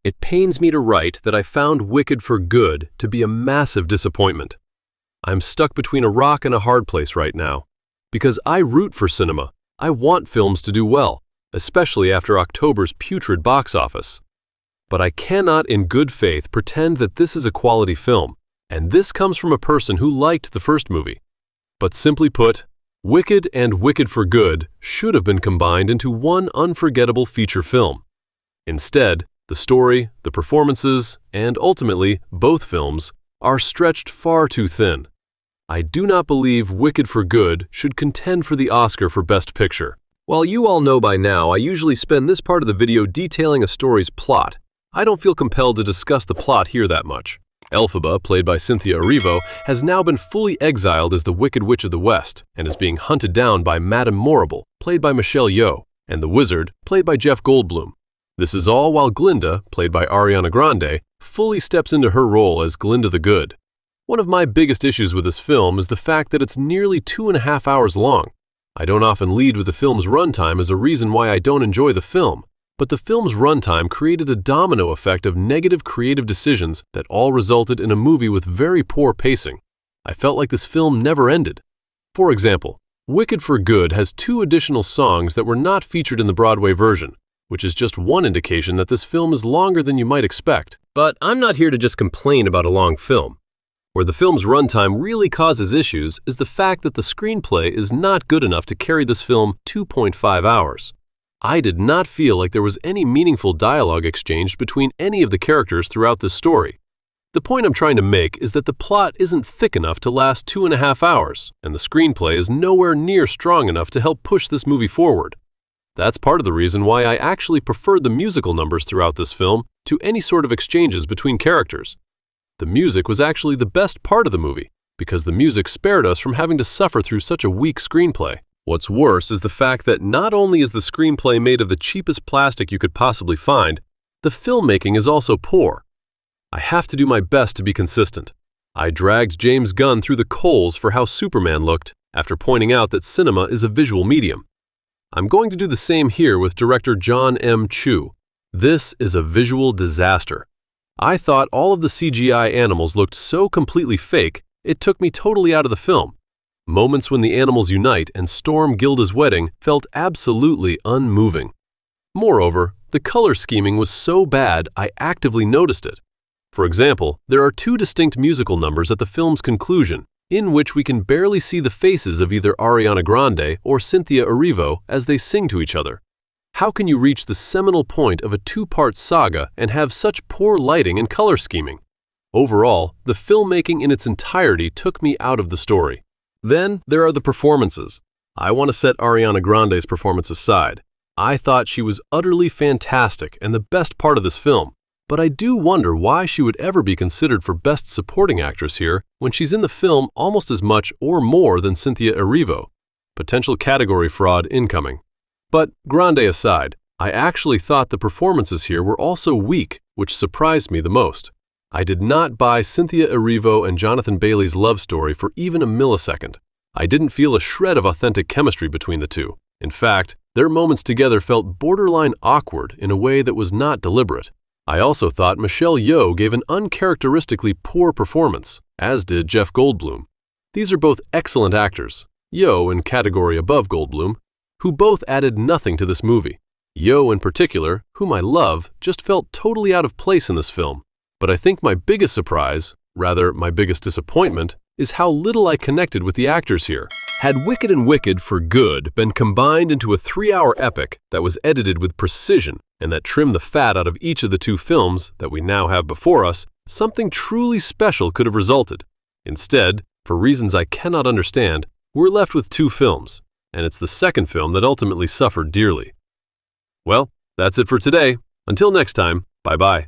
It pains me to write that I found Wicked for Good to be a massive disappointment. I'm stuck between a rock and a hard place right now. Because I root for cinema, I want films to do well, especially after October's putrid box office. But I cannot in good faith pretend that this is a quality film, and this comes from a person who liked the first movie. But simply put, Wicked and Wicked for Good should have been combined into one unforgettable feature film. Instead, the story, the performances, and ultimately both films are stretched far too thin. I do not believe Wicked for Good should contend for the Oscar for Best Picture. While you all know by now, I usually spend this part of the video detailing a story's plot. I don't feel compelled to discuss the plot here that much. Elphaba, played by Cynthia Erivo, has now been fully exiled as the Wicked Witch of the West and is being hunted down by Madame Morrible, played by Michelle Yeoh, and the Wizard, played by Jeff Goldblum. This is all while Glinda, played by Ariana Grande, fully steps into her role as Glinda the Good. One of my biggest issues with this film is the fact that it's nearly 2.5 hours long. I don't often lead with the film's runtime as a reason why I don't enjoy the film, but the film's runtime created a domino effect of negative creative decisions that all resulted in a movie with very poor pacing. I felt like this film never ended. For example, Wicked for Good has 2 additional songs that were not featured in the Broadway version, which is just one indication that this film is longer than you might expect. But I'm not here to just complain about a long film. Where the film's runtime really causes issues is the fact that the screenplay is not good enough to carry this film 2.5 hours. I did not feel like there was any meaningful dialogue exchanged between any of the characters throughout this story. The point I'm trying to make is that the plot isn't thick enough to last 2.5 hours, and the screenplay is nowhere near strong enough to help push this movie forward. That's part of the reason why I actually preferred the musical numbers throughout this film to any sort of exchanges between characters. The music was actually the best part of the movie, because the music spared us from having to suffer through such a weak screenplay. What's worse is the fact that not only is the screenplay made of the cheapest plastic you could possibly find, the filmmaking is also poor. I have to do my best to be consistent. I dragged James Gunn through the coals for how Superman looked after pointing out that cinema is a visual medium. I'm going to do the same here with director John M. Chu. This is a visual disaster. I thought all of the CGI animals looked so completely fake, it took me totally out of the film. Moments when the animals unite and storm Gilda's wedding felt absolutely unmoving. Moreover, the color scheming was so bad I actively noticed it. For example, there are 2 distinct musical numbers at the film's conclusion, in which we can barely see the faces of either Ariana Grande or Cynthia Erivo as they sing to each other. How can you reach the seminal point of a 2-part saga and have such poor lighting and color scheming? Overall, the filmmaking in its entirety took me out of the story. Then there are the performances. I want to set Ariana Grande's performance aside. I thought she was utterly fantastic and the best part of this film. But I do wonder why she would ever be considered for Best Supporting Actress here when she's in the film almost as much or more than Cynthia Erivo. Potential category fraud incoming. But Grande aside, I actually thought the performances here were also weak, which surprised me the most. I did not buy Cynthia Erivo and Jonathan Bailey's love story for even a millisecond. I didn't feel a shred of authentic chemistry between the two. In fact, their moments together felt borderline awkward in a way that was not deliberate. I also thought Michelle Yeoh gave an uncharacteristically poor performance, as did Jeff Goldblum. These are both excellent actors, Yeoh in category above Goldblum, who both added nothing to this movie. Yeoh in particular, whom I love, just felt totally out of place in this film. But I think my biggest surprise, rather my biggest disappointment, is how little I connected with the actors here. Had Wicked and Wicked for Good been combined into a 3-hour epic that was edited with precision and that trimmed the fat out of each of the 2 films that we now have before us, something truly special could have resulted. Instead, for reasons I cannot understand, we're left with 2 films, and it's the second film that ultimately suffered dearly. Well, that's it for today. Until next time, bye-bye.